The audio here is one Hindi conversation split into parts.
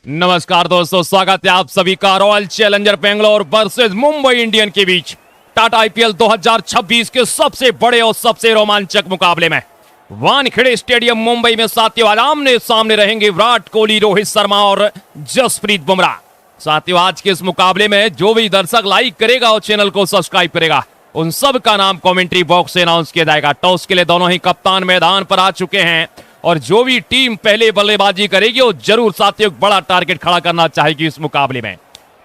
नमस्कार दोस्तों, स्वागत है आप सभी का royal challenger Bangalore versus Mumbai Indian के बीच टाटा आईपीएल 2026 के सबसे बड़े और सबसे रोमांचक मुकाबले में वानखेड़े स्टेडियम मुंबई में साथियों आज आमने सामने रहेंगे विराट कोहली, रोहित शर्मा और जसप्रीत बुमराह। साथियों आज के इस मुकाबले में जो भी दर्शक लाइक करेगा और चैनल को सब्सक्राइब करेगा उन सब का नाम कमेंट्री बॉक्स से अनाउंस किया जाएगा। टॉस के लिए दोनों ही कप्तान मैदान पर आ चुके हैं और जो भी टीम पहले बल्लेबाजी करेगी वो जरूर साथियों बड़ा टारगेट खड़ा करना चाहेगी इस मुकाबले में।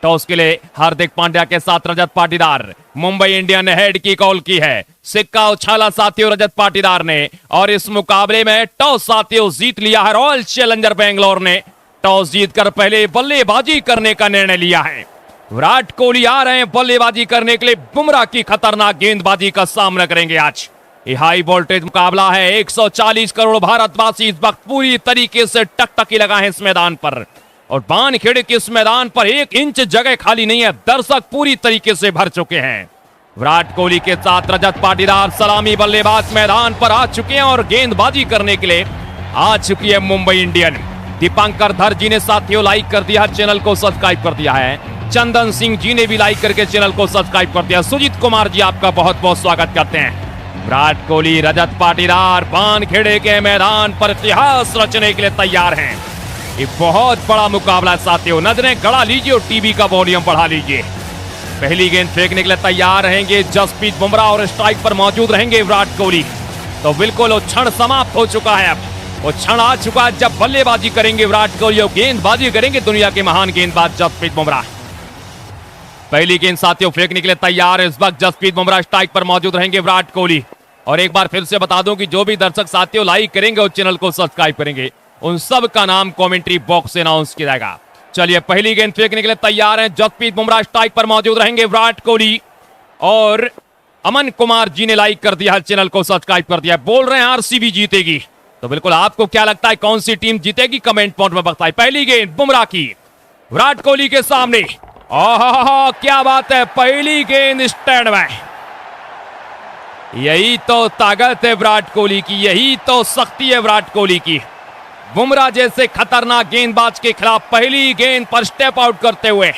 टॉस के लिए हार्दिक पांड्या के साथ रजत पाटीदार, मुंबई इंडियन ने हेड की कॉल की है। सिक्का उछाला साथियों रजत पाटीदार ने और इस मुकाबले में टॉस साथियों जीत लिया है रॉयल चैलेंजर बेंगलोर ने। टॉस जीतकर पहले बल्लेबाजी करने का निर्णय लिया है। विराट कोहली आ रहे हैं बल्लेबाजी करने के लिए, बुमराह की खतरनाक गेंदबाजी का सामना करेंगे आज। ये हाई वोल्टेज मुकाबला है। 140 करोड़ भारतवासी इस वक्त पूरी तरीके से टकटकी लगा है इस मैदान पर और वानखेड़े के इस मैदान पर 1 इंच जगह खाली नहीं है। दर्शक पूरी तरीके से भर चुके हैं। विराट कोहली के साथ रजत पाटीदार सलामी बल्लेबाज मैदान पर आ चुके हैं और गेंदबाजी करने के लिए आ चुकी है मुंबई इंडियन। दीपांकर धर जी ने साथियों लाइक कर दिया, चैनल को सब्सक्राइब कर दिया है। चंदन सिंह जी ने भी लाइक करके चैनल को सब्सक्राइब कर दिया। सुजीत कुमार जी आपका बहुत बहुत स्वागत करते हैं। विराट कोहली, रजत पाटीदार वानखेड़े के मैदान पर इतिहास रचने के लिए तैयार हैं। ये बहुत बड़ा मुकाबला साथियों, नजरें गड़ा लीजिए और टीवी का वॉल्यूम बढ़ा लीजिए। पहली गेंद फेंकने के लिए तैयार रहेंगे जसप्रीत बुमराह और स्ट्राइक पर मौजूद रहेंगे विराट कोहली। तो बिल्कुल वो क्षण समाप्त हो चुका है। अब वो क्षण आ चुका है जब बल्लेबाजी करेंगे विराट कोहली और गेंदबाजी करेंगे दुनिया के महान गेंदबाज जसप्रीत बुमराह। पहली गेंद साथियों फेंकने के लिए तैयार है इस वक्त जसप्रीत बुमराह। स्ट्राइक पर मौजूद रहेंगे विराट कोहली। और एक बार फिर से बता दूं कि जो भी दर्शक साथियों लाइक करेंगे और चैनल को सब्सक्राइब करेंगे उन सब का नाम कमेंट्री बॉक्स से अनाउंस किया जाएगा। चलिए पहली गेंद फेंकने के लिए तैयार हैं जसप्रीत बुमराह। स्ट्राइक पर मौजूद रहेंगे विराट कोहली और अमन कुमार जी ने लाइक कर दिया, चैनल को सब्सक्राइब कर दिया। बोल रहे हैं आरसीबी जीतेगी। तो बिल्कुल आपको क्या लगता है कौन सी टीम जीतेगी कमेंट बॉक्स में बताइए। पहली गेंद बुमराह की विराट कोहली के सामने, क्या बात है, पहली गेंद स्टैंड में। यही तो ताकत है विराट कोहली की, यही तो शक्ति है विराट कोहली की। बुमराह जैसे खतरनाक गेंदबाज के खिलाफ पहली गेंद पर स्टेप आउट करते हुए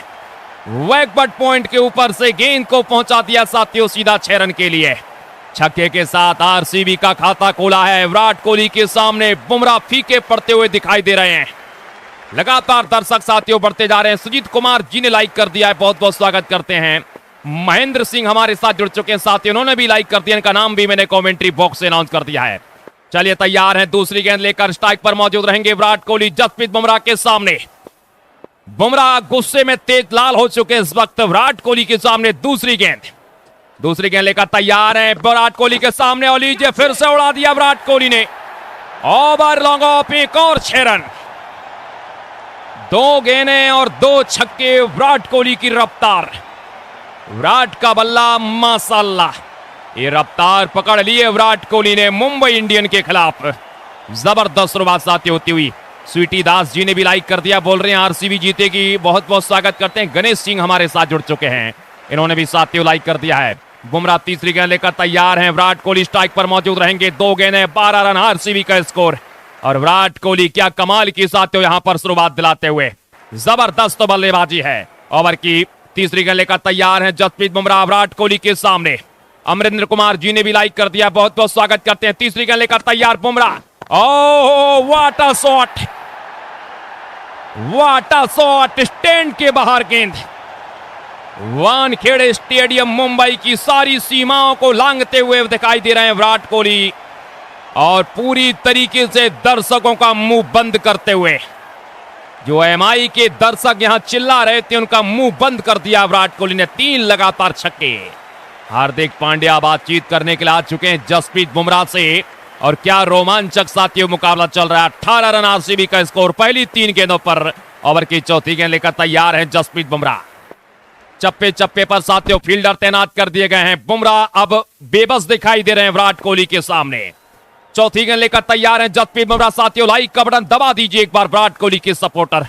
बैकवर्ड पॉइंट के ऊपर से गेंद को पहुंचा दिया साथियों सीधा 6 रन के लिए। छक्के के साथ आरसीबी का खाता खोला है। विराट कोहली के सामने बुमराह फीके पड़ते हुए दिखाई दे रहे हैं। लगातार दर्शक साथियों बढ़ते जा रहे हैं। सुजीत कुमार जी ने लाइक कर दिया है, बहुत बहुत स्वागत करते हैं। महेंद्र सिंह हमारे साथ जुड़ चुके हैं साथियों, उन्होंने भी लाइक कर दिया, इनका नाम भी मैंने कमेंट्री बॉक्स से अनाउंस कर दिया है। चलिए तैयार हैं दूसरी गेंद लेकर। स्ट्राइक पर मौजूद रहेंगे विराट कोहली जसप्रीत बुमराह के सामने। बुमराह गुस्से में तेज लाल हो चुके इस वक्त। विराट कोहली के सामने दूसरी गेंद लेकर तैयार हैं विराट कोहली के सामने और लीजिए फिर से उड़ा दिया विराट कोहली ने। ओवर लॉन्ग ऑफ, एक और 6 रन। 2 गेंदें और 2 छक्के। विराट कोहली की रफ्तार, विराट का बल्ला माशाल्लाह, ये रफ्तार पकड़ लिए विराट कोहली ने मुंबई इंडियन के खिलाफ। जबरदस्त शुरुआत साथी होती हुई। स्वीटी दास जी ने भी लाइक कर दिया, बोल रहे हैं आरसीबी जीतेगी, बहुत बहुत स्वागत करते हैं। गणेश सिंह हमारे साथ जुड़ चुके हैं, इन्होंने भी साथियों लाइक कर दिया है। बुमराह तीसरी गेंद लेकर तैयार हैं। विराट कोहली स्ट्राइक पर मौजूद रहेंगे। 2 गेंदें 12 रन आरसीबी का स्कोर। और विराट कोहली क्या कमाल की साथियों यहां पर शुरुआत दिलाते हुए, जबरदस्त बल्लेबाजी है। ओवर की तीसरी गेंद लेकर तैयार हैं जसप्रीत बुमराह विराट कोहली के सामने। अमरिंदर कुमार जी ने भी लाइक कर दिया, बहुत बहुत स्वागत करते हैं। तीसरी गेंद लेकर तैयार Bumrah. Oh what a shot, what a shot, stand के बाहर गेंद। वानखेड़े स्टेडियम मुंबई की सारी सीमाओं को लांघते हुए दिखाई दे रहे हैं विराट कोहली और पूरी तरीके से दर्शकों का मुंह बंद करते हुए, जो एमआई के दर्शक यहां चिल्ला रहे थे उनका मुंह बंद कर दिया विराट कोहली ने। 3 लगातार छक्के। हार्दिक पांड्या बातचीत करने के लिए आ चुके हैं जसप्रीत बुमराह से और क्या रोमांचक साथियों मुकाबला चल रहा है। 18 रन आरसीबी का स्कोर पहली 3 गेंदों पर। ओवर की चौथी गेंद लेकर तैयार है जसप्रीत बुमराह। चप्पे चप्पे पर साथियों फील्डर तैनात कर दिए गए हैं। बुमराह अब बेबस दिखाई दे रहे हैं विराट कोहली के सामने। चौथी गेंद लेकर तैयार हैं जसप्रीत बुमराह। साथियों लाइक का बटन दबा दीजिए एक बार विराट कोहली के सपोर्टर।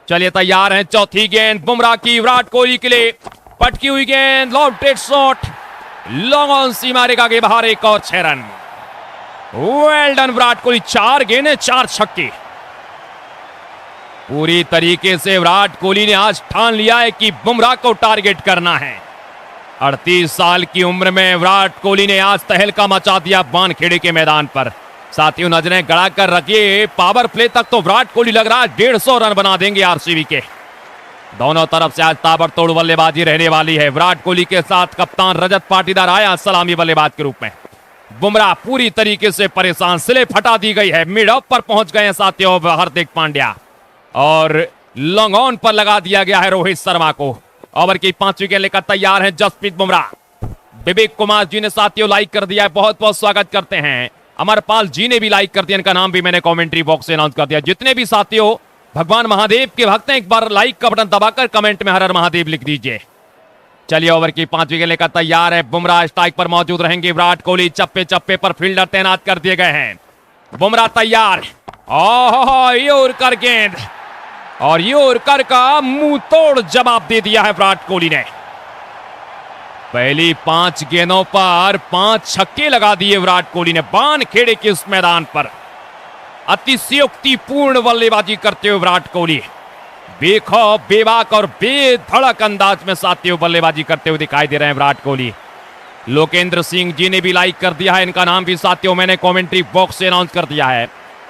चलिए तैयार हैं चौथी गेंद बुमराह की विराट कोहली के लिए। पटकी हुई गेंद, लॉन्ग शॉट, लॉन्ग ऑन सीमा रेखा के बाहर, एक और 6 run. Well done Virat Kohli. 4 गेंदें 4 छक्के। पूरी तरीके से विराट कोहली ने आज ठान लिया है कि बुमराह को टारगेट करना है। 38 साल की उम्र में विराट कोहली ने आज तहलका मचा दिया वानखेड़े के मैदान पर। साथियों, नजरें गड़ा कर रखिए, पावर प्ले तक तो विराट कोहली लग रहा है 150 रन बना देंगे आरसीबी के। दोनों तरफ से आज ताबड़तोड़ बल्लेबाजी रहने वाली है। विराट कोहली के साथ कप्तान रजत पाटीदार आया सलामी बल्लेबाज के रूप में। बुमराह पूरी तरीके से परेशान, स्लिप हटा दी गई है, मिड ऑफ पर पहुंच गए हैं साथियों हार्दिक पांड्या, और लॉन्ग ऑन पर लगा दिया गया है रोहित शर्मा को। ओवर की 5 विकेट लेकर तैयार है जसप्रीत बुमराह। विवेक कुमार जी ने साथियों लाइक कर दिया है, बहुत बहुत स्वागत करते हैं। अमरपाल जी ने भी लाइक कर दिया, इनका नाम भी मैंने कमेंट्री बॉक्स से अनाउंस कर दिया। जितने भी साथियों भगवान महादेव के भक्त हैं, एक बार लाइक का बटन दबाकर कमेंट में हर हर महादेव लिख दीजिए। चलिए, ओवर की 5 विकेट लेकर तैयार है बुमराह। स्ट्राइक पर मौजूद रहेंगे विराट कोहली। चप्पे चप्पे पर फील्डर तैनात कर दिए गए हैं। बुमराह तैयार, ये उड़कर गेंद, और ये उड़कर का मुंह तोड़ जवाब दे दिया है विराट कोहली ने। पहली 5 गेंदों पर 5 छक्के लगा दिए विराट कोहली ने वानखेड़े के इस मैदान पर। अतिशयोक्तिपूर्ण बल्लेबाजी करते हुए विराट कोहली बेखौफ, बेबाक और बेधड़क अंदाज में साथियों बल्लेबाजी करते हुए दिखाई दे रहे हैं विराट कोहली। लोकेंद्र सिंह जी ने भी लाइक कर दिया है, इनका नाम भी साथियों मैंने कमेंट्री बॉक्स से अनाउंस कर दिया है।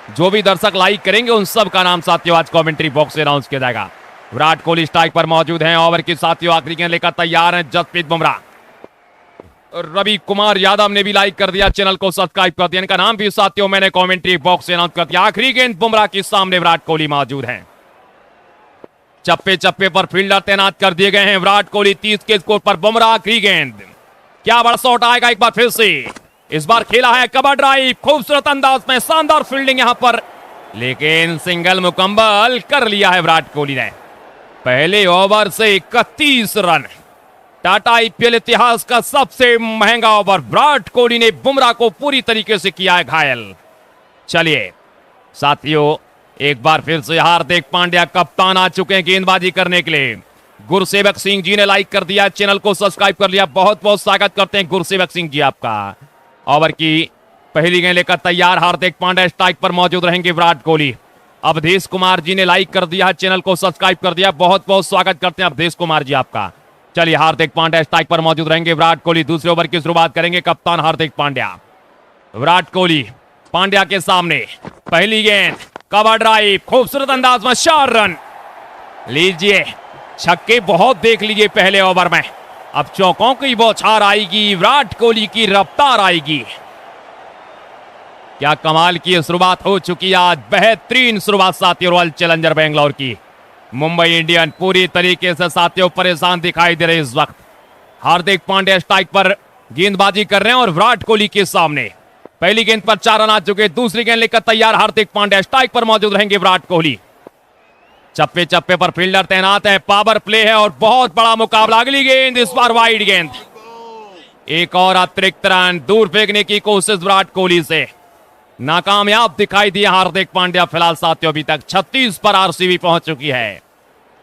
जो भी दर्शक लाइक करेंगे उन सब का नाम साथियों आज कमेंट्री बॉक्स से अनाउंस किया जाएगा। विराट कोहली स्ट्राइक पर मौजूद हैं। ओवर की साथियों आखिरी गेंद लेकर तैयार हैं जसप्रीत बुमराह। रवि कुमार यादव ने भी लाइक कर दिया, चैनल को सब्सक्राइब कर दिया, इनका नाम भी साथियों मैंने कमेंट्री बॉक्स से अनाउंस कर दिया। आखिरी गेंद बुमराह के सामने विराट कोहली मौजूद हैं। चप्पे चप्पे पर फील्डर तैनात कर दिए गए हैं विराट कोहली। 30 के स्कोर पर बुमराह। आखिरी गेंद, क्या बड़ा शॉट आएगा एक बार फिर से। इस बार खेला है कवर ड्राइव, खूबसूरत अंदाज में, शानदार फील्डिंग यहां पर, लेकिन सिंगल मुकम्मल कर लिया है विराट कोहली ने। पहले ओवर से 31 रन, टाटा आईपीएल इतिहास का सबसे महंगा ओवर। विराट कोहली ने बुमराह को पूरी तरीके से किया है घायल। चलिए साथियों, एक बार फिर से हार्दिक पांड्या कप्तान आ चुके हैं गेंदबाजी करने के लिए। गुरसेवक सिंह जी ने लाइक कर दिया, चैनल को सब्सक्राइब कर लिया, बहुत बहुत स्वागत करते हैं गुरसेवक सिंह जी आपका। ओवर की पहली गेंद लेकर तैयार हार्दिक पांड्या। स्ट्राइक पर मौजूद रहेंगे विराट कोहली। अवधेश कुमार जी ने लाइक कर दिया, चैनल को सब्सक्राइब कर दिया, बहुत बहुत स्वागत करते हैं अवधेश कुमार जी आपका। चलिए, हार्दिक पांड्या स्ट्राइक पर मौजूद रहेंगे विराट कोहली। दूसरे ओवर की शुरुआत करेंगे कप्तान हार्दिक पांड्या। विराट कोहली पांड्या के सामने, पहली गेंद, कवर ड्राइव, खूबसूरत अंदाज में 4 रन। लीजिए, छक्के बहुत देख लीजिए पहले ओवर में, अब चौकों की बौछार आएगी, विराट कोहली की रफ्तार आएगी। क्या कमाल की शुरुआत हो चुकी है आज, बेहतरीन शुरुआत साथियों रॉयल चैलेंजर बेंगलोर की। मुंबई इंडियन पूरी तरीके से साथियों परेशान दिखाई दे रहे इस वक्त। हार्दिक पांड्या स्ट्राइक पर गेंदबाजी कर रहे हैं और विराट कोहली के सामने पहली गेंद पर 4 रन आ चुके। दूसरी गेंद लेकर तैयार हार्दिक पांड्या। स्ट्राइक पर मौजूद रहेंगे विराट कोहली। चप्पे चप्पे पर फील्डर तैनात है, पावर प्ले है और बहुत बड़ा मुकाबला। अगली गेंद, इस बार वाइड गेंद, एक और अतिरिक्त रन दूर फेंकने की कोशिश विराट कोहली से, नाकामयाब दिखाई दिया हार्दिक पांड्या। फिलहाल साथियों अभी तक 36 पर आरसीबी पहुंच चुकी है।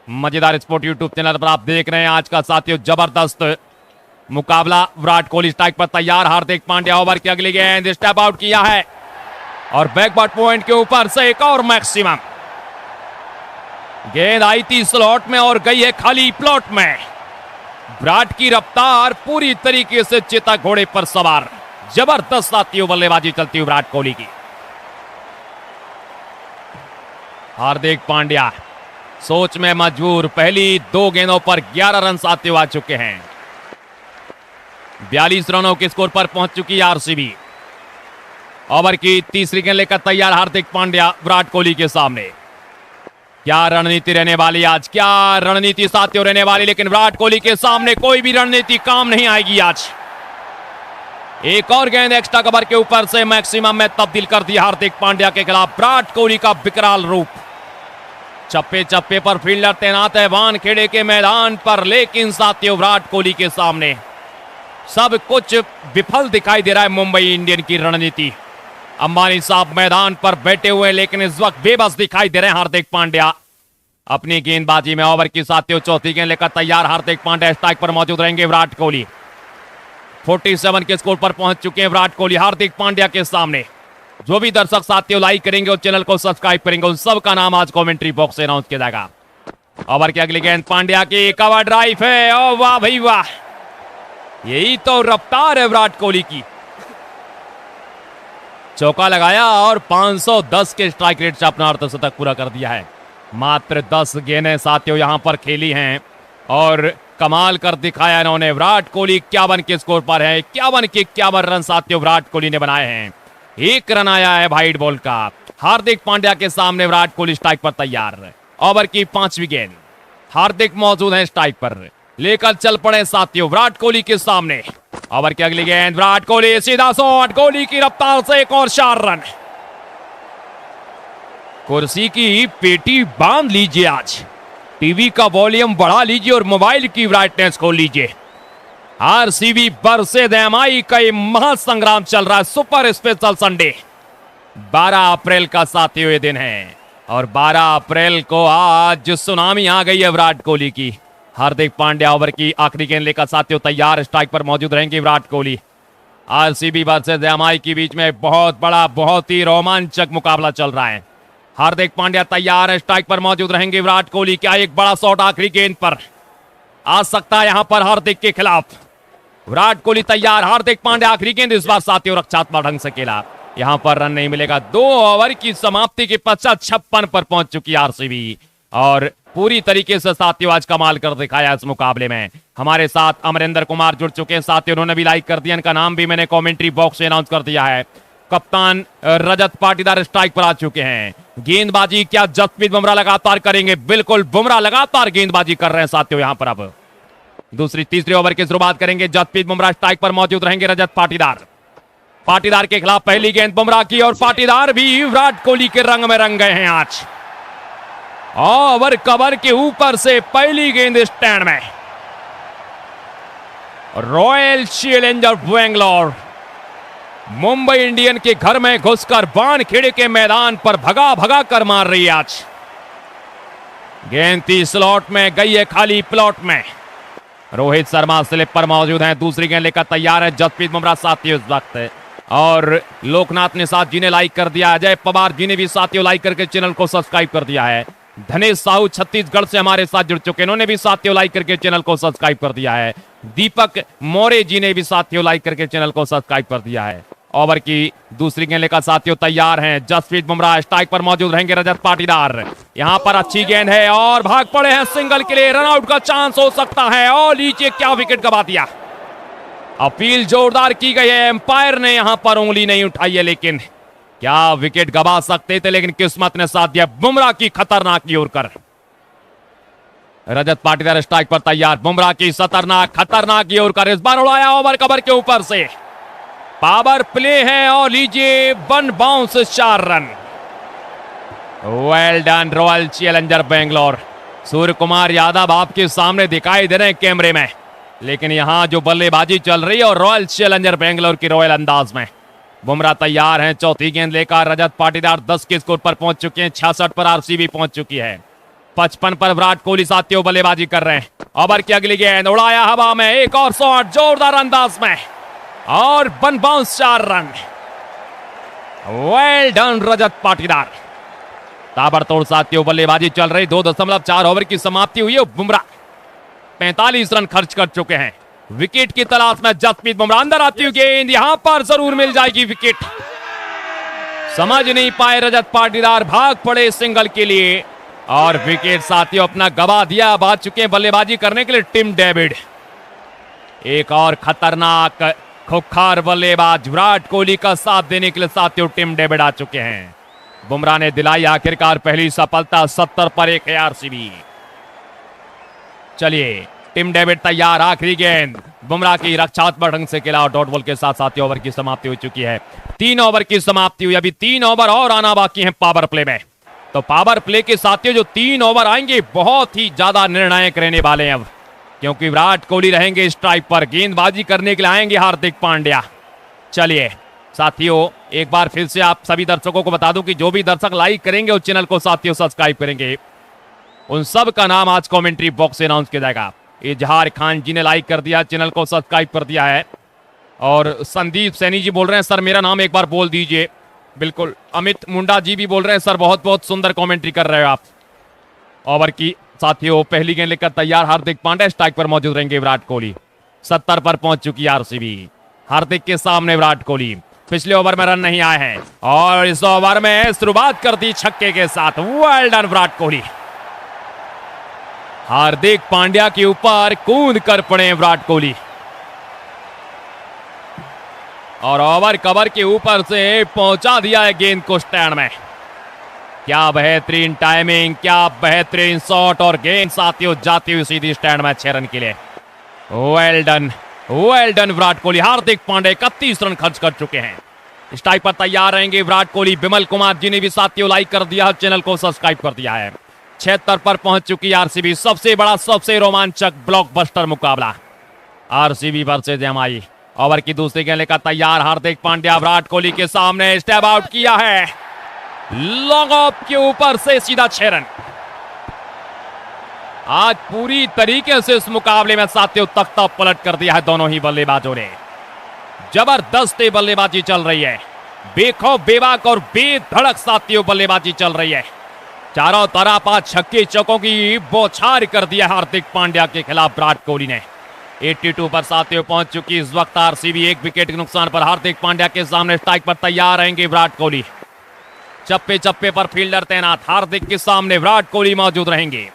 मजेदार स्पोर्ट यूट्यूब चैनल पर आप देख रहे हैं आज का साथियों जबरदस्त मुकाबला। विराट कोहली स्ट्राइक पर तैयार, हार्दिक पांड्या। ओवर की अगली गेंद, स्टेप आउट किया है और बैकवर्ड पॉइंट के ऊपर से एक और मैक्सिमम। गेंद आई थी स्लॉट में और गई है खाली प्लॉट में। विराट की रफ्तार पूरी तरीके से चेता घोड़े पर सवार, जबरदस्त साथियों बल्लेबाजी चलती हुई विराट कोहली की। हार्दिक पांड्या सोच में मजबूर, पहली 2 गेंदों पर 11 रन साथियों आ चुके हैं। 42 रनों के स्कोर पर पहुंच चुकी है आरसीबी। ओवर की तीसरी गेंद लेकर तैयार हार्दिक पांड्या विराट कोहली के सामने। क्या रणनीति रहने वाली आज, क्या रणनीति साथियों रहने वाली, लेकिन विराट कोहली के सामने कोई भी रणनीति काम नहीं आएगी आज। एक और गेंद एक्स्ट्रा कवर के ऊपर से मैक्सिमम में तब्दील कर दिया हार्दिक पांड्या के खिलाफ विराट कोहली का विकराल रूप। चप्पे चप्पे पर फील्डर तैनात है वानखेड़े के मैदान पर, लेकिन साथियों विराट कोहली के सामने सब कुछ विफल दिखाई दे रहा है मुंबई इंडियन की रणनीति। अंबानी साहब मैदान पर बैठे हुए, लेकिन इस वक्त बेबस दिखाई दे रहे हैं हार्दिक पांड्या अपनी गेंदबाजी में। ओवर की साथियों चौथी गेंद लेकर तैयार हार्दिक पांड्या। स्ट्राइक पर मौजूद रहेंगे विराट कोहली। 47 के स्कोर पर पहुंच चुके हैं विराट कोहली हार्दिक पांड्या के सामने। जो भी दर्शक साथियों लाइक करेंगे और चैनल को सब्सक्राइब करेंगे उन सब का नाम आज कमेंट्री बॉक्स से अनाउंस किया जाएगा। ओवर की अगली गेंद पांड्या की कवर ड्राइव है। ओ वाह भाई वाह, यही तो रफ्तार है विराट कोहली की। चौका लगाया और 510 के स्ट्राइक रेट से अपना अर्धशतक पूरा कर दिया है। मात्र 10 गेंदें साथियों यहां पर खेली हैं और कमाल कर दिखाया इन्होंने। विराट कोहली 51 के स्कोर पर है। 51 के 51 रन साथियों विराट कोहली ने बनाए हैं। 1 रन आया है व्हाइट बॉल का। हार्दिक पांड्या के सामने विराट कोहली स्ट्राइक पर तैयार। ओवर की 5वीं गेंद, हार्दिक मौजूद है स्ट्राइक पर, लेकर चल पड़े साथियों विराट कोहली के सामने। ओवर की अगली गेंद, विराट कोहली सीधा शॉट, कोहली की रफ्तार से एक और 4 रन। कुर्सी की पेटी बांध लीजिए, आज टीवी का वॉल्यूम बढ़ा लीजिए और मोबाइल की ब्राइटनेस खोल लीजिए। आरसीबी वर्सेस एमआई का ये महासंग्राम चल रहा है। सुपर स्पेशल संडे 12 अप्रैल का साथियों ये दिन है और 12 अप्रैल को आज सुनामी आ गई है विराट कोहली की। हार्दिक पांड्या ओवर की आखिरी गेंद लेकर साथियों तैयार, स्ट्राइक पर मौजूद रहेंगे Virat Kohli. RCB versus MI के बीच में बहुत बड़ा, बहुत ही रोमांचक मुकाबला चल रहा है। हार्दिक पांड्या तैयार है, स्ट्राइक पर मौजूद रहेंगे विराट कोहली। क्या एक बड़ा शॉट आखिरी गेंद पर आ सकता है यहां पर हार्दिक के खिलाफ। विराट कोहली तैयार, हार्दिक पांड्या आखिरी गेंद इस बार साथियों रक्षात्मक ढंग से खेला। यहां पर रन नहीं मिलेगा। 2 ओवर की समाप्ति के पश्चात 56 पर पहुंच चुकी आरसीबी और पूरी तरीके से साथियों आज कमाल कर दिखाया इस मुकाबले में। हमारे साथ अमरिंदर कुमार जुड़ चुके हैं साथियों, उन्होंने भी लाइक कर दिया, इनका नाम भी मैंने कमेंट्री बॉक्स में अनाउंस कर दिया है। कप्तान रजत पाटीदार स्ट्राइक पर आ चुके हैं। गेंदबाजी क्या जसप्रीत बुमराह लगातार करेंगे? बिल्कुल, बुमराह लगातार गेंदबाजी कर रहे हैं साथियों। यहां पर अब दूसरी तीसरे ओवर की शुरुआत करेंगे। जसप्रीत बुमराह स्ट्राइक पर मौजूद रहेंगे। रजत पाटीदार, पाटीदार के खिलाफ पहली गेंद बुमराह की और पाटीदार भी विराट कोहली के रंग में रंग गए हैं आज। ओवर कवर के ऊपर से पहली गेंद स्टैंड में। Royal challenger Bangalore Mumbai Indian के घर में घुसकर वानखेड़े के मैदान पर भगा भगा कर मार रही है आज। गेंद 30 स्लॉट में गई है, खाली प्लॉट में। रोहित शर्मा स्लिप पर मौजूद हैं, दूसरी गेंद लेकर तैयार है जसप्रीत बुमराह साथियों इस वक्त। और लोकनाथ निषाद जी ने लाइक कर दिया, अजय पवार जी ने भी साथियों लाइक करके चैनल को सब्सक्राइब कर दिया है। धनेश साहू छत्तीसगढ़ से हमारे साथ जुड़ चुके हैं, इन्होंने भी साथियों लाइक करके चैनल को सब्सक्राइब कर दिया है। दीपक मौर्य जी ने भी साथियों लाइक करके चैनल को सब्सक्राइब कर दिया है। ओवर की दूसरी गेंद लेकर साथियों तैयार हैं जसप्रीत बुमराह, स्ट्राइक पर मौजूद रहेंगे रजत पाटीदार। यहां पर अच्छी गेंद है और भाग पड़े हैं सिंगल के लिए, रनआउट का चांस हो सकता है। और लीजिए क्या विकेट गवा दिया। अपील जोरदार की गई है, एम्पायर ने यहां पर उंगली नहीं उठाई है, लेकिन क्या विकेट गवा सकते थे, लेकिन किस्मत ने साथ दिया बुमराह की खतरनाक की ओर कर। रजत पाटीदार स्ट्राइक पर तैयार, बुमराह की खतरनाक की ओर कर, इस बार उड़ाया ओवर कवर के ऊपर से। पावर प्ले है और लीजिए 1 bounce 4 run. Well done royal challenger Bangalore. Surya Kumar Yadav आपके सामने दिखाई दे रहे हैं कैमरे में, लेकिन यहां जो बल्लेबाजी चल रही है और रॉयल चैलेंजर बेंगलोर की रॉयल अंदाज में। बुमराह तैयार हैं, चौथी गेंद लेकर रजत पाटीदार 10 के स्कोर पर पहुंच चुके हैं। 66 पर आरसीबी पहुंच चुकी है। 55 पर विराट कोहली साथियों बल्लेबाजी कर रहे हैं। ओवर की अगली गेंद उड़ाया हवा में, एक और शॉट जोरदार अंदाज में और 1 bounce 4 run. Well done Rajat Patidar. ताबड़तोड़ साथियों बल्लेबाजी चल रही। 2.4 ओवर की समाप्ति हुई है। बुमराह 45 रन खर्च कर चुके हैं। विकेट की तलाश में जसप्रीत बुमराह, अंदर आती हुई गेंद, यहां पर जरूर मिल जाएगी विकेट। समझ नहीं पाए रजत पाटीदार, भाग पड़े सिंगल के लिए और विकेट साथियों अपना गवा दिया। अब आ चुके हैं बल्लेबाजी करने के लिए टिम डेविड। एक और खतरनाक खुखार बल्लेबाज विराट कोहली का साथ देने के लिए साथियों टिम डेविड आ चुके हैं। बुमराह ने दिलाई आखिरकार पहली सफलता। 70 पर 1 है आरसीबी। चलिए टिम डेविड तैयार, आखिरी गेंद बुमराह की रक्षात्मक ढंग से खेला और डॉट बॉल के साथ साथियों ओवर की समाप्ति हो चुकी है। 3 ओवर की समाप्ति हुई, अभी 3 ओवर और आना बाकी है पावर प्ले में। तो पावर प्ले के साथियों जो 3 ओवर आएंगे बहुत ही ज्यादा निर्णायक रहने वाले हैं अब, क्योंकि विराट कोहली रहेंगे स्ट्राइक पर, गेंदबाजी करने के लिए आएंगे हार्दिक पांड्या। चलिए साथियों एक बार फिर से आप सभी दर्शकों को बता दूं कि जो भी दर्शक लाइक करेंगे उस चैनल को साथियों सब्सक्राइब करेंगे, उन सब का नाम आज कमेंट्री बॉक्स से अनाउंस किया जाएगा। इजहार खान जी ने लाइक कर दिया, चैनल को सब्सक्राइब कर दिया है। और संदीप सैनी जी बोल रहे हैं सर मेरा नाम एक बार बोल दीजिए। बिल्कुल, अमित मुंडा जी भी बोल रहे हैं सर बहुत बहुत सुंदर कमेंट्री कर रहे हो आप। ओवर की साथियों पहली गेंद लेकर तैयार हार्दिक पांड्या, स्ट्राइक पर मौजूद रहेंगे विराट कोहली। 70 पर पहुंच चुकी है आरसीबी। हार्दिक के सामने विराट कोहली। पिछले ओवर में रन नहीं आए हैं और इस ओवर में शुरुआत कर दी छक्के के साथ। Well done Virat Kohli. हार्दिक पांड्या के ऊपर कूद कर पड़े विराट कोहली और ओवर कवर के ऊपर से पहुंचा दिया है गेंद को स्टैंड में। क्या बेहतरीन टाइमिंग, क्या बेहतरीन शॉट और गेंद साथियों जाती हुई सीधी स्टैंड में 6 रन के लिए। Well done Virat Kohli. Hardik Pandya 31 run खर्च कर चुके हैं। स्ट्राइक पर तैयार रहेंगे विराट कोहली। विमल कुमार जी ने भी साथियों लाइक कर दिया, चैनल को सब्सक्राइब कर दिया है। 76 पर पहुंच चुकी आरसीबी। सबसे बड़ा सबसे रोमांचक ब्लॉकबस्टर मुकाबला आरसीबी वर्सेज एमआई। ओवर की दूसरी गेंद लेकर तैयार हार्दिक पांड्या। विराट कोहली के सामने स्टेप आउट किया है, लॉन्ग ऑफ के ऊपर से सीधा 6 रन। आज पूरी तरीके से इस मुकाबले में साथियों तख्ता पलट कर दिया है दोनों ही बल्लेबाजों ने। जबरदस्त बल्लेबाजी चल रही है, बेखौफ बेबाक और बेधड़क साथियों बल्लेबाजी चल रही है। चारों तरफ आज छक्के चौकों की बौछार कर दिया हार्दिक पांड्या के खिलाफ विराट कोहली ने। 82 पर साथियों पहुंच चुकी इस वक्त आरसीबी। 1 विकेट के नुकसान पर हार्दिक पांड्या के सामने स्ट्राइक पर तैयार रहेंगे विराट कोहली। चप्पे चप्पे पर फील्डर तैनात, हार्दिक के सामने विराट कोहली मौजूद रहेंगे।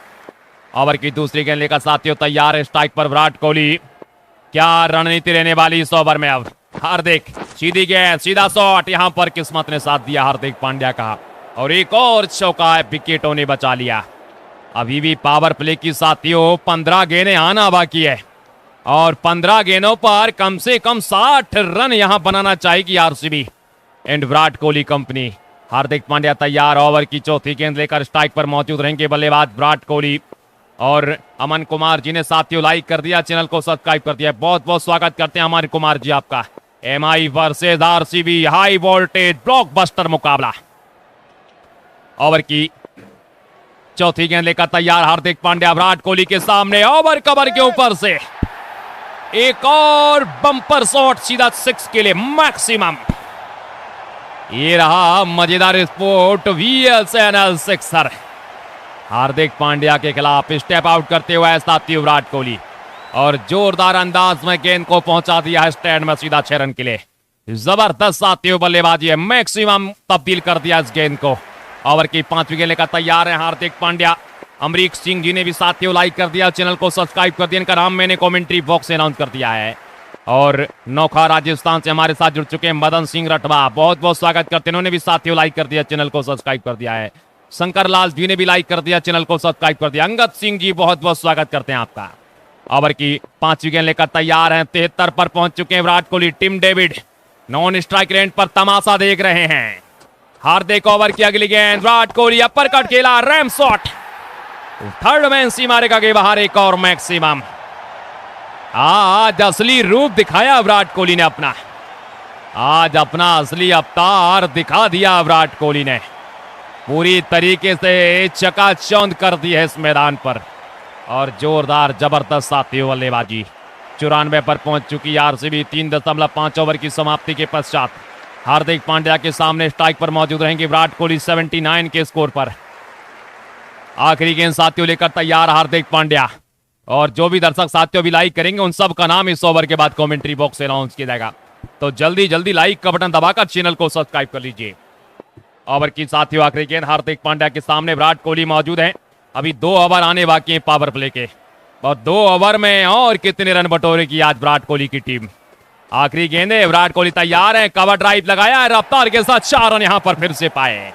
ओवर की दूसरी गेंद लेकर साथियों तैयार है स्ट्राइक पर विराट कोहली। क्या रणनीति रहने वाली इस ओवर में? अब हार्दिक सीधी गेंद, सीधा शॉट, यहां पर किस्मत ने साथ दिया हार्दिक पांड्या का और एक और चौका है, विकेटों ने बचा लिया। अभी भी पावर प्ले की साथियों 15 गेंदें आना बाकी है और 15 गेंदों पर कम से कम 60 रन यहां बनाना चाहेगी RCB and Virat Kohli company. Hardik Pandya तैयार। ओवर की चौथी गेंद लेकर स्ट्राइक पर मौजूद रहेंगे बल्लेबाज विराट कोहली। और अमन कुमार जी ने साथियों लाइक कर दिया, चैनल को सब्सक्राइब कर दिया। बहुत बहुत स्वागत करते हैं अमन कुमार जी आपका। MI versus RCB high voltage blockbuster मुकाबला। ओवर की चौथी गेंद लेकर तैयार हार्दिक पांड्या। विराट कोहली के सामने ओवर कवर के ऊपर से एक और बम्पर शॉट, सीधा 6 के लिए मैक्सिमम। ये रहा मजेदार स्पोर्ट वीएलसीएनएल सिक्सर। हार्दिक पांड्या के खिलाफ स्टेप आउट करते हुए साथी विराट कोहली और जोरदार अंदाज में गेंद को पहुंचा दिया है स्टैंड में सीधा 6 रन के लिए। जबरदस्त साथियों बल्लेबाजी है, मैक्सिमम तब्दील कर दिया इस गेंद को। ओवर की 5वीं गेंद लेकर तैयार है हार्दिक पांड्या। अमरीक सिंह जी ने भी साथियों लाइक कर दिया, चैनल को सब्सक्राइब कर दिया। इनका नाम मैंने कमेंट्री बॉक्स से अनाउंस कर दिया है। और नौखा राजस्थान से हमारे साथ जुड़ चुके हैं मदन सिंह रटवा, बहुत बहुत स्वागत करते हैं। उन्होंने भी साथियों लाइक कर दिया, चैनल को सब्सक्राइब कर दिया है। शंकर लाल जी ने भी लाइक कर दिया, चैनल को सब्सक्राइब कर दिया। अंगद सिंह जी बहुत बहुत स्वागत करते हैं आपका। ओवर की 5वीं गेंद लेकर तैयार हैं। 73 पर पहुंच चुके हैं Virat Kohli. Tim David non strike range पर तमाशा देख रहे हैं। हार्दिक ओवर की अगली गेंद, विराट कोहली अपर कट खेला, रैम शॉट, थर्ड मैन सी मारेगा के बाहर, एक और मैक्सिमम। आज असली रूप दिखाया विराट कोहली ने अपना। आज अपना असली अवतार दिखा दिया विराट कोहली ने। पूरी तरीके से चकाचौंध कर दी है इस मैदान पर और जोरदार जबरदस्त साथियों बल्लेबाजी। 94 पर पहुंच चुकी आरसीबी। 3.5 ओवर की समाप्ति के पश्चात हार्दिक पांड्या के सामने स्ट्राइक पर मौजूद रहेंगे विराट कोहली 79 के स्कोर पर। आखिरी गेंद साथियों लेकर तैयार हार्दिक पांड्या और जो भी दर्शक साथियों भी लाइक करेंगे उन सब का नाम इस ओवर के बाद कमेंट्री बॉक्स से अनाउंस किया जाएगा। तो जल्दी जल्दी लाइक का बटन दबाकर चैनल को सब्सक्राइब कर लीजिए। ओवर की साथियों आखिरी गेंद हार्दिक पांड्या के सामने विराट कोहली मौजूद हैं। अभी 2 ओवर आने बाकी हैं पावर प्ले के और 2 ओवर में और कितने रन बटोरेगी आज विराट कोहली की टीम। आखिरी गेंदे, विराट कोहली तैयार है, कवर ड्राइव लगाया है, रफ्तार के साथ 4 रन यहां पर फिर से पाए।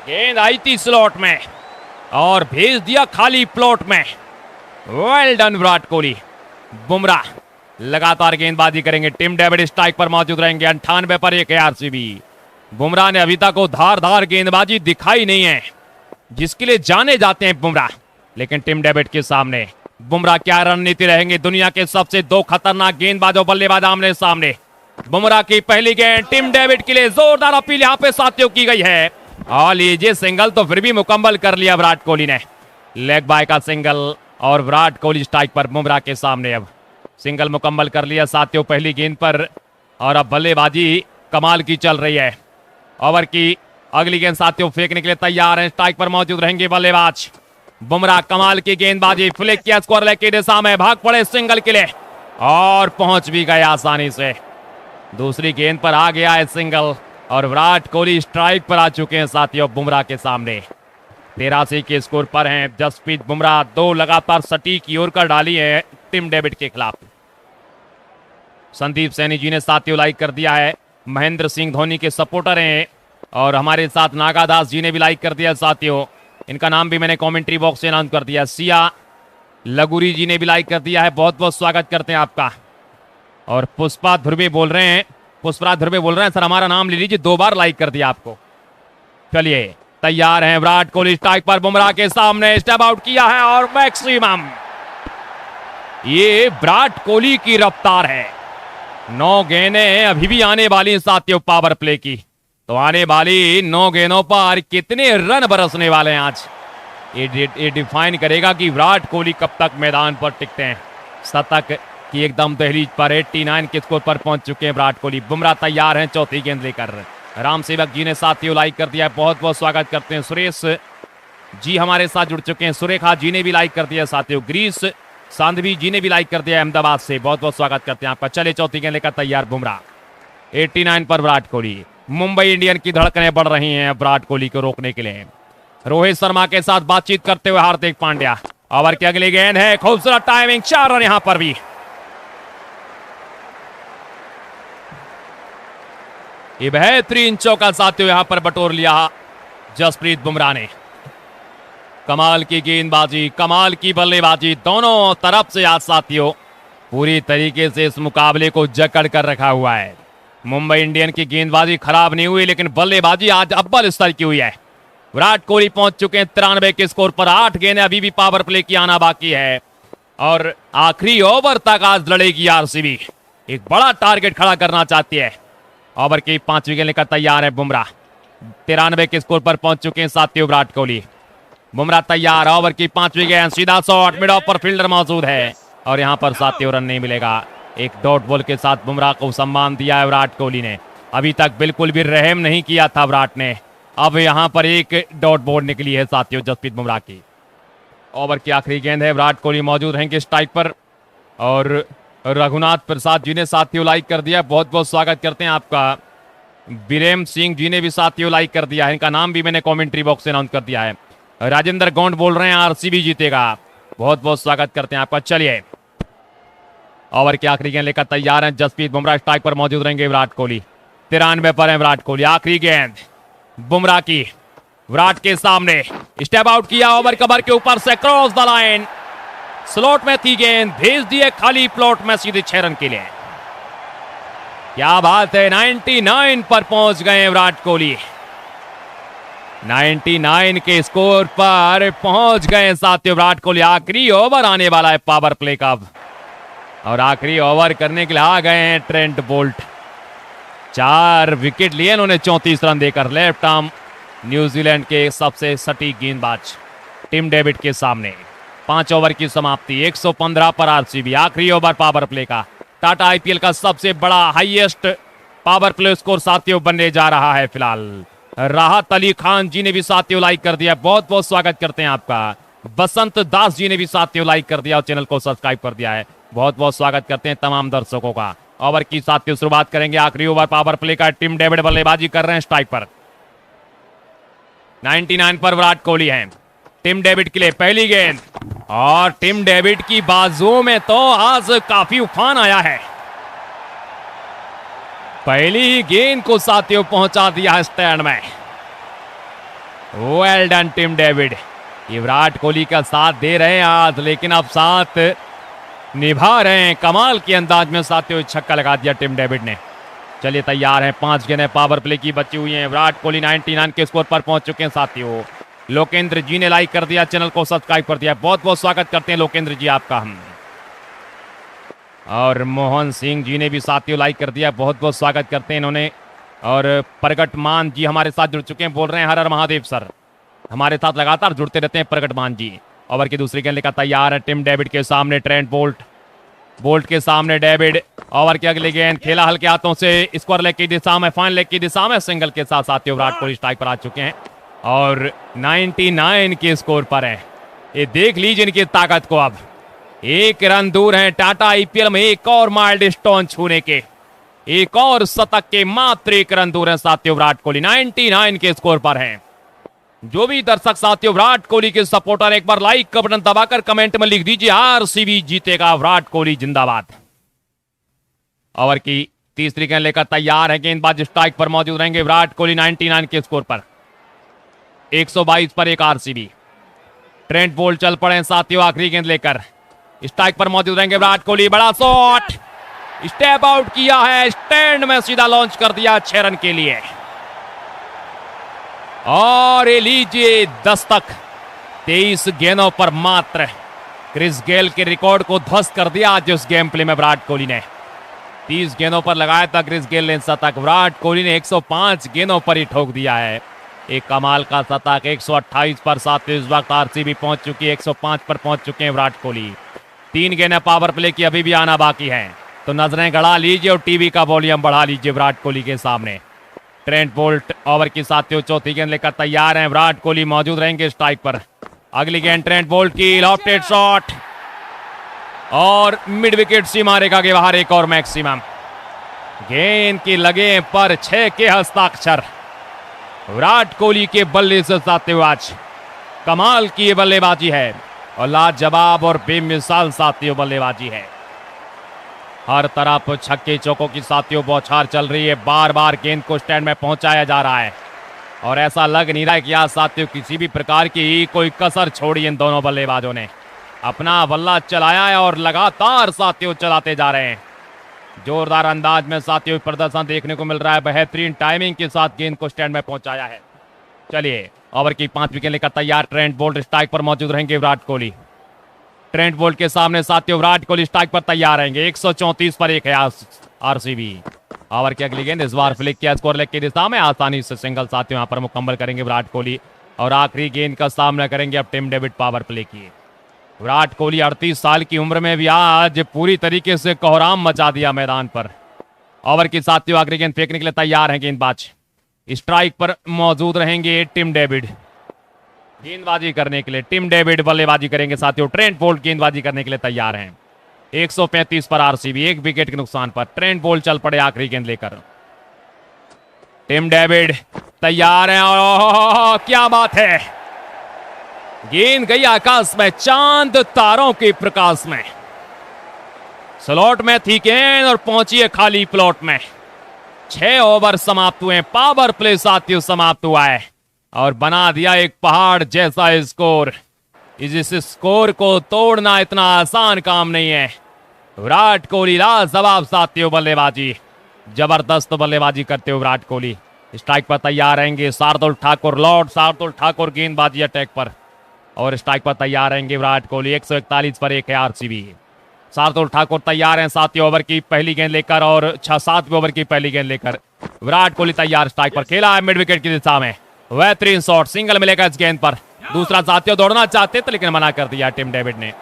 गेंद आई थी स्लॉट में और भेज दिया खाली प्लॉट में। Well done Virat Kohli. बुमराह लगातार गेंदबाजी करेंगे। टिम डेविड स्ट्राइक पर मौजूद रहेंगे। 98 पर 1 है आरसीबी। बुमराह ने अभी तक वो धारदार गेंदबाजी दिखाई नहीं है जिसके लिए जाने जाते हैं बुमराह, लेकिन टिम डेविड के सामने बुमराह क्या रणनीति रहेंगे। दुनिया के सबसे 2 खतरनाक गेंदबाजों बल्लेबाज आमने सामने। बुमराह की पहली गेंद टिम डेविड के लिए, जोरदार अपील यहां पे साथियों की गई है और लीजिए सिंगल तो फिर भी मुकम्मल कर लिया विराट कोहली ने। लेग बाय का सिंगल और विराट कोहली स्ट्राइक पर बुमराह के सामने अब सिंगल मुकम्मल कर लिया साथियों पहली गेंद पर और अब बल्लेबाजी कमाल की चल रही है। ओवर की अगली गेंद साथियों फेंकने के लिए तैयार हैं, स्ट्राइक पर मौजूद रहेंगे बल्लेबाज बुमराह। कमाल की गेंदबाजी, फ्लिक किया स्कोर लेग की दिशा में, भाग पड़े सिंगल के लिए और पहुंच भी गए आसानी से। दूसरी गेंद पर आ गया है सिंगल और विराट कोहली स्ट्राइक पर आ चुके हैं साथियों बुमराह के सामने। 83 के स्कोर पर हैं जसप्रीत बुमराह। 2 लगातार सटीक यॉर्कर डाली है टिम डेविड के खिलाफ। संदीप सैनी जी ने साथियों लाइक कर दिया है, महेंद्र सिंह धोनी के सपोर्टर हैं और हमारे साथ नागादास जी ने भी लाइक कर दिया साथियों। इनका नाम भी मैंने कमेंट्री बॉक्स से अनाउंस कर दिया। सिया लगुरी जी ने भी लाइक कर दिया है, बहुत बहुत स्वागत करते हैं आपका। और पुष्पा ध्रुवे बोल रहे हैं, पुष्पराज ध्रुवे बोल रहे हैं सर हमारा नाम ले लीजिए, 2 बार लाइक कर दिया आपको। चलिए तैयार हैं विराट कोहली, स्ट्राइक पर बुमराह के सामने स्टेप आउट किया है और मैक्सिमम। ये विराट कोहली की रफ्तार है। 9 गेंदें अभी भी आने वाली साथियों पावर प्ले की, तो आने वाली 9 गेंदों पर कितने रन बरसने वाले हैं आज, ये डिफाइन करेगा कि विराट कोहली कब तक मैदान पर टिकते हैं। शतक की एकदम दहलीज पर 89 के स्कोर पर पहुंच चुके हैं विराट कोहली। बुमराह तैयार हैं चौथी गेंद लेकर। राम सेवक जी ने साथियों लाइक कर दिया है, बहुत बहुत स्वागत करते हैं। सुरेश जी हमारे साथ जुड़ चुके हैं, सुरेखा जी ने भी लाइक कर दिया साथियों। ग्रीस सांधवी जी ने भी लाइक कर दिया अहमदाबाद से, बहुत बहुत स्वागत करते हैं आपका। चले चौथी गेंद लेकर तैयार बुमराह। 89 पर विराट कोहली। मुंबई इंडियन की धड़कनें बढ़ रही हैं विराट कोहली को रोकने के लिए। रोहित शर्मा के साथ बातचीत करते हुए हार्दिक पांड्या। ओवर की अगली गेंद है, खूबसूरत टाइमिंग, 4 रन यहां पर भी। ये बेहतरीन चौका साथियों यहां पर बटोर लिया जसप्रीत बुमराह ने। कमाल की गेंदबाजी, कमाल की बल्लेबाजी, दोनों तरफ से आज साथियों पूरी तरीके से इस मुकाबले को जकड़ कर रखा हुआ है। मुंबई इंडियन की गेंदबाजी खराब नहीं हुई, लेकिन बल्लेबाजी आज अव्वल स्तर की हुई है। विराट कोहली पहुंच चुके हैं 93 के स्कोर पर। 8 गेंदें अभी भी पावर प्ले की आना बाकी है और आखिरी ओवर तक आज लड़ेगी आरसीबी। एक बड़ा टारगेट खड़ा करना चाहती है। ओवर की 5वीं गेंद लेकर तैयार है बुमराह। 93 के स्कोर पर पहुंच चुके हैं साथियों विराट कोहली। बुमराह तैयार। ओवर की 5वीं गेंद, सीधा शॉट, मिड ऑफ पर फील्डर मौजूद है और यहां पर साथियों रन नहीं मिलेगा। एक डॉट बॉल के साथ बुमराह को सम्मान दिया है विराट कोहली ने। अभी तक बिल्कुल भी रहम नहीं किया था विराट ने, अब यहां पर एक डॉट बॉल निकली है साथियों जसप्रीत बुमराह की। ओवर की आखिरी गेंद है, विराट कोहली मौजूद रहेंगे स्ट्राइक पर और रघुनाथ प्रसाद जी ने साथियों लाइक कर दिया, बहुत बहुत स्वागत करते हैं आपका। बीरेम सिंह जी ने भी साथियों लाइक कर दिया है, इनका नाम भी मैंने कमेंट्री बॉक्स से अनाउंस कर दिया है। राजेंद्र गौंड बोल रहे हैं आरसीबी जीतेगा, बहुत बहुत स्वागत करते हैं आपका। चलिए ओवर की आखिरी गेंद लेकर तैयार हैं जसप्रीत बुमराह, स्ट्राइक पर मौजूद रहेंगे विराट कोहली। 93 पर है विराट कोहली। आखिरी गेंद बुमराह की, विराट के सामने स्टेप आउट किया, ओवर कवर के ऊपर से क्रॉस द लाइन, स्लॉट में थी गेंद, भेज दिए खाली प्लॉट में सीधे 6 रन के लिए। क्या बात है, 99 पर पहुंच गए विराट कोहली। 99 के स्कोर पर पहुंच गए साथियों विराट कोहली। आखिरी ओवर आने वाला है पावर प्ले का और आखिरी ओवर करने के लिए आ गए हैं ट्रेंट बोल्ट। 4 विकेट लिए उन्होंने 34 रन देकर। लेफ्ट आर्म न्यूजीलैंड के सबसे सटीक गेंदबाज टिम डेविड के सामने। 5 ओवर की समाप्ति, 115 पर आरसीबी। आखिरी ओवर पावर प्ले का। टाटा आईपीएल का सबसे बड़ा हाईएस्ट पावर प्ले स्कोर साथियों बनने जा रहा है फिलहाल। राहत अली खान जी ने भी साथियों लाइक कर दिया, बहुत बहुत स्वागत करते हैं आपका। बसंत दास जी ने भी साथियों लाइक कर दिया और चैनल को सब्सक्राइब कर दिया है, बहुत बहुत स्वागत करते हैं तमाम दर्शकों का। ओवर की साथियों शुरुआत करेंगे, आखिरी ओवर पावर प्ले का। टिम डेविड बल्लेबाजी कर रहे हैं स्ट्राइक पर। 99 पर विराट कोहली हैं। टिम डेविड के लिए पहली गेंद और टिम डेविड की बाजुओं में तो आज काफी उफान आया है। पहली ही गेंद को साथियों पहुंचा दिया स्टैंड में। Well done Tim David. ये विराट कोहली का साथ दे रहे हैं आज, लेकिन अब साथ निभा रहे हैं कमाल के अंदाज में साथियों। छक्का लगा दिया टिम डेविड ने। चलिए तैयार हैं, 5 गेंदें पावर प्ले की बची हुई हैं। विराट कोहली 99 के स्कोर पर पहुंच चुके हैं साथियों। लोकेंद्र जी ने लाइक कर दिया, चैनल को सब्सक्राइब कर दिया, बहुत बहुत स्वागत करते हैं लोकेंद्र जी आपका हम। और मोहन सिंह जी ने भी साथियों लाइक कर दिया, बहुत बहुत स्वागत करते हैं इन्होंने। और प्रगट मान जी हमारे साथ जुड़ चुके हैं, बोल रहे हैं हर हर महादेव सर। हमारे साथ लगातार जुड़ते रहते हैं प्रगट मान जी। ओवर की दूसरी गेंद लेकर तैयार है टिम डेविड के सामने ट्रेंट बोल्ट। बोल्ट के सामने डेविड, ओवर की अगली गेंद खेला हल्के हाथों से स्क्वायर लेग की दिशा में, फाइन लेग की दिशा में, सिंगल के साथ साथियों विराट कोहली स्ट्राइक पर आ चुके हैं और 99 के स्कोर पर हैं। ये देख लीजिए इनकी ताकत को। अब 1 रन दूर हैं टाटा आईपीएल में एक और माइलस्टोन छूने के, एक और शतक के मात्र 1 रन दूर हैं साथियों विराट कोहली, 99 के स्कोर पर हैं। जो भी दर्शक साथियों विराट कोहली के सपोर्टर, एक बार लाइक का बटन दबाकर कमेंट में लिख दीजिए आरसीबी जीतेगा, विराट कोहली जिंदाबाद। ओवर की तीसरी गेंद लेकर तैयार है, गेंदबाज स्ट्राइक पर मौजूद रहेंगे विराट कोहली 99 के स्कोर पर, 122 पर एक आरसीबी। ट्रेंट बोल्ट चल पड़े साथियों आखिरी गेंद लेकर, स्ट्राइक पर मौजूद रहेंगे विराट कोहली, बड़ा शॉट, स्टेप आउट किया है, स्टैंड में सीधा लॉन्च कर दिया 6 रन के लिए। और ये लीजिए दस्तक, 23 गेंदों पर मात्र क्रिस गेल के रिकॉर्ड को ध्वस्त कर दिया आज उस गेम प्ले में विराट कोहली ने। 30 गेंदों पर लगाया था क्रिस गेल ने शतक, विराट कोहली ने 105 गेंदों पर ही ठोक दिया है। एक कमाल का शतक, 128 पर साथियों इस वक्त आरसीबी पहुंच चुकी है, 105 पर पहुंच चुके हैं विराट कोहली। 3 गेंदें पावर प्ले की अभी भी आना बाकी है, तो नजरें गड़ा लीजिए और टीवी का वॉल्यूम बढ़ा लीजिए विराट कोहली के सामने। ट्रेंट बोल्ट ओवर की साथियों चौथी गेंद लेकर तैयार हैं, विराट कोहली मौजूद रहेंगे स्ट्राइक पर। अगली गेंद ट्रेंट बोल्ट की, लॉफ्टेड शॉट और मिड विकेट सीमा रेखा के बाहर एक और मैक्सिमम। गेंद की लगे पर 6 के हस्ताक्षर विराट कोहली के बल्ले से साथियों आज कमाल की बल्लेबाजी है और लाजवाब और बेमिसाल साथियों बल्लेबाजी है। हर तरफ छक्के चौकों की साथियों बौछार चल रही है, बार बार गेंद को स्टैंड में पहुंचाया जा रहा है और ऐसा लग नहीं रहा है कि आज साथियों किसी भी प्रकार की कोई कसर छोड़ी इन दोनों बल्लेबाजों ने। अपना बल्ला चलाया है और लगातार साथियों चलाते जा रहे हैं। जोरदार अंदाज में साथियों प्रदर्शन देखने को मिल रहा है, बेहतरीन टाइमिंग के साथ गेंद को स्टैंड में पहुंचाया है। चलिए ओवर की 5 विकेट लेकर तैयार, ट्रेंट बोल्ट स्ट्राइक पर मौजूद रहेंगे विराट कोहली। ट्रेंट बोल्ट के सामने साथियों विराट कोहली स्ट्राइक पर तैयार रहेंगे, 134 पर एक है आरसीबी। ओवर की अगली गेंद इस बार फ्लिक किया स्कोर लेग की दिशा में, आसानी से सिंगल साथियों यहां पर मुकम्मल करेंगे विराट कोहली और आखिरी गेंद का सामना करेंगे अब टिम डेविड पावर प्ले की। विराट कोहली 38 साल की उम्र में भी आज पूरी तरीके से कोहराम मचा दिया मैदान पर। ओवर की साथियों आखिरी गेंद फेंकने के लिए तैयार हैं गेंदबाज, स्ट्राइक पर मौजूद रहेंगे टिम डेविड। गेंदबाजी करने के लिए टिम डेविड बल्लेबाजी करेंगे साथियों, ट्रेंट बोल्ट गेंदबाजी करने के लिए तैयार हैं। 135 पर आरसीबी, 1 विकेट के नुकसान पर ट्रेंट बोल्ट चल पड़े आखिरी गेंद लेकर। टिम डेविड तैयार हैं और क्या बात है, गेंद गई आकाश में, चांद तारों के प्रकाश में। स्लॉट में थी गेंद और पहुंची है खाली प्लॉट में। 6 ओवर समाप्त हुए, पावर प्ले साथियों समाप्त हुआ है और बना दिया एक पहाड़ जैसा स्कोर। इस स्कोर को तोड़ना इतना आसान काम नहीं है। विराट कोहली लाजवाब साथियों बल्लेबाजी, जबरदस्त बल्लेबाजी करते हुए विराट कोहली स्ट्राइक पर तैयार रहेंगे। शार्दुल ठाकुर, लॉर्ड शार्दुल ठाकुर गेंदबाजी अटैक पर और स्ट्राइक पर तैयार रहेंगे विराट कोहली। 141 पर एक है आरसीबी। शार्दुल ठाकुर तैयार हैं साथियों ओवर की पहली गेंद लेकर और 7वें ओवर की पहली गेंद लेकर। विराट कोहली तैयार, स्ट्राइक पर खेला है मिड विकेट की दिशा में, बेहतरीन शॉट, सिंगल मिलेगा इस गेंद पर। दूसरा साथियों दौड़ना चाहते थे लेकिन मना कर दिया टिम डेविड ने।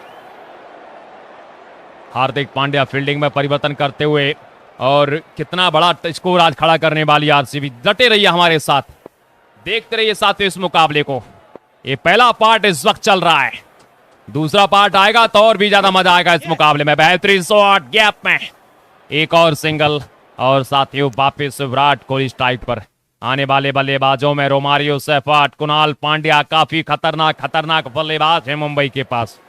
हार्दिक पांड्या फील्डिंग में परिवर्तन करते हुए और कितना बड़ा स्कोर आज खड़ा करने वाली आरसीबी। डटे रहिए हमारे साथ, देखते रहिए साथियों इस मुकाबले को। ये पहला पार्ट इस वक्त चल रहा है, दूसरा पार्ट आएगा तो और भी ज्यादा मजा आएगा इस मुकाबले में। बेहतरीन शॉट, गैप में एक और सिंगल और साथियों वापिस विराट कोहली स्ट्राइक पर। आने वाले बल्लेबाजों में रोमारियो सेफर्ट, कुणाल पांड्या, काफी खतरनाक बल्लेबाज है मुंबई के पास।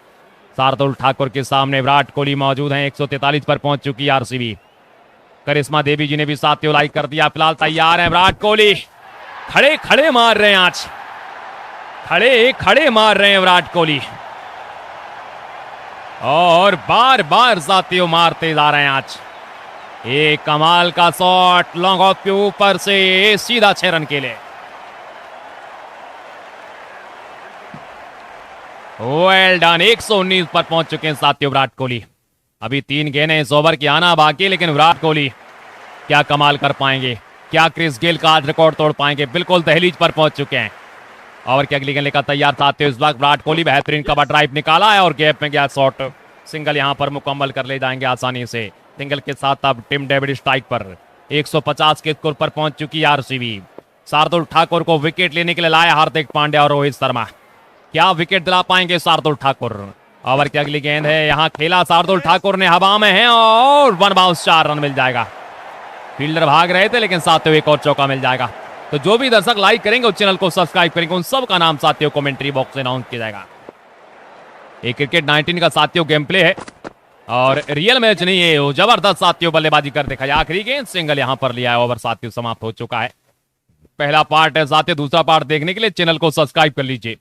शार्दुल ठाकुर के सामने विराट कोहली मौजूद हैं। 143 पर पहुंच चुकी आरसीबी। करिश्मा देवी जी ने भी साथियों लाइक कर दिया। फिलहाल तैयार है विराट कोहली, खड़े खड़े मार रहे हैं आज, खड़े खड़े मार रहे हैं विराट कोहली और बार बार साथियों मारते जा रहे हैं आज। एक कमाल का शॉट, लॉन्ग ऑफ के ऊपर से सीधा 6 रन के लिए। Well done. 119 पर पहुंच चुके हैं साथियों विराट कोहली। अभी 3 गेंदें इस ओवर की आना बाकी, लेकिन विराट कोहली क्या कमाल कर पाएंगे, क्या क्रिस गेल का आज रिकॉर्ड तोड़ पाएंगे। बिल्कुल दहलीज पर पहुंच चुके हैं। ओवर की अगली गेंद लेकर तैयार साथियों इस वक्त विराट कोहली। बेहतरीन कवर ड्राइव निकाला है और गैप में गया शॉट, सिंगल यहां पर मुकम्मल कर ले जाएंगे आसानी से। सिंगल के साथ अब टिम डेविड स्ट्राइक पर 150 के स्कोर पर पहुंच चुकी है आरसीबी। शार्दुल ठाकुर को विकेट लेने के लिए लाया हार्दिक पांड्या और रोहित शर्मा। क्या विकेट दिला पाएंगे शार्दुल ठाकुर? ओवर की अगली गेंद है, यहां खेला शार्दुल ठाकुर ने, हवा में है और वन बाउंस 4 रन मिल जाएगा। फील्डर भाग रहे थे लेकिन साथियों एक और चौका मिल जाएगा। तो जो भी दर्शक लाइक करेंगे, उस चैनल को सब्सक्राइब करेंगे, उन सब का नाम साथियों कमेंट्री बॉक्स में अनाउंस किया जाएगा। ये क्रिकेट 19 का साथियों गेम प्ले है और रियल मैच नहीं है। जबरदस्त साथियों बल्लेबाजी कर दिखाई। आखिरी गेंद सिंगल यहां पर लिया है। ओवर साथियों समाप्त हो चुका है। पहला पार्ट है साथियों। दूसरा पार्ट देखने के लिए चैनल को सब्सक्राइब कर लीजिए।